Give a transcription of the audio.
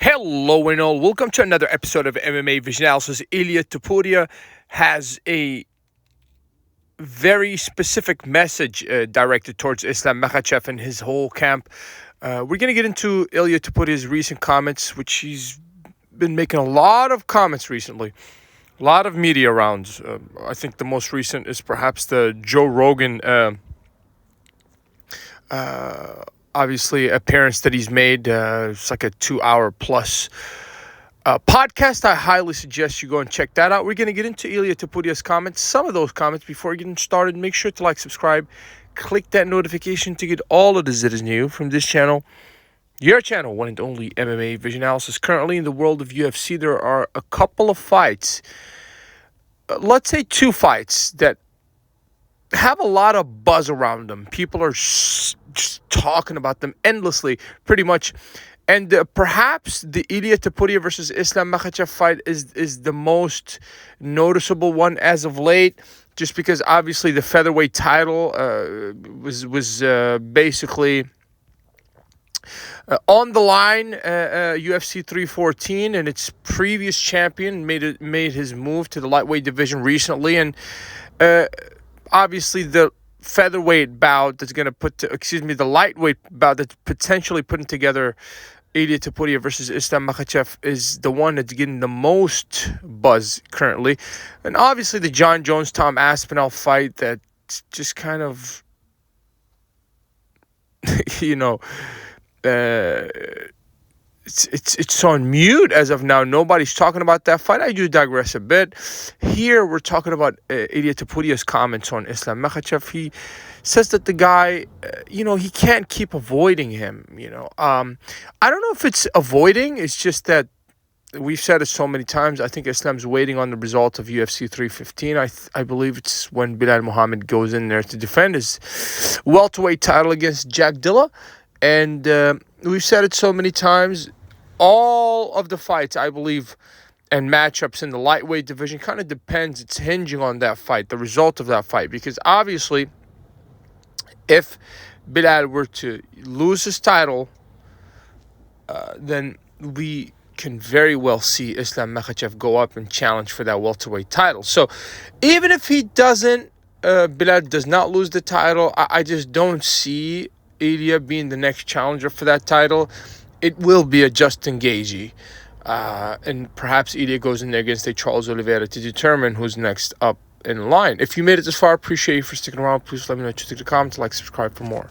Hello and all, welcome to another episode of MMA Vision Analysis. Ilia Topuria has a very specific message directed towards Islam Makhachev and his whole camp. We're going to get into Ilia Topuria's recent comments, which he's been making a lot of comments recently. A lot of media rounds. I think the most recent is perhaps the Joe Rogan obviously appearance that he's made. It's like a 2 hour plus podcast. I highly suggest you go and check that out. We're going to get into Ilia Topuria's comments. Some of those comments before getting started. Make sure to like, subscribe, click that notification to get all of the that is new from this channel. Your channel, one and only MMA Vision Analysis. Currently in the world of UFC, there are a couple of fights. Let's say two fights that have a lot of buzz around them. People are just talking about them endlessly, pretty much. And perhaps the Ilia Topuria versus Islam Makhachev fight is the most noticeable one as of late, just because obviously the featherweight title was basically on the line. UFC 314 and its previous champion made his move to the lightweight division recently, and obviously the featherweight bout that's going to the lightweight bout that's potentially putting together Ilia Topuria versus Islam Makhachev is the one that's getting the most buzz currently. And obviously the John Jones-Tom Aspinall fight that's just kind of, it's on mute as of now. Nobody's talking about that fight. I do digress a bit. Here we're talking about Ilia Topuria's comments on Islam Makhachev. He says that the guy, he can't keep avoiding him. I don't know if it's avoiding. It's just that we've said it so many times. I think Islam's waiting on the result of UFC 315. I believe it's when Bilal Muhammad goes in there to defend his welterweight title against Jack Dilla. And we've said it so many times. All of the fights, I believe, and matchups in the lightweight division kind of depends. It's hinging on that fight, the result of that fight. Because obviously, if Bilal were to lose his title, then we can very well see Islam Makhachev go up and challenge for that welterweight title. So even if he doesn't, Bilal does not lose the title, I just don't see Ilia being the next challenger for that title. It will be a Justin Gaethje. And perhaps Ilia goes in there against a Charles Oliveira to determine who's next up in line. If you made it this far, I appreciate you for sticking around. Please let me know what you think in the comments. Like, subscribe for more.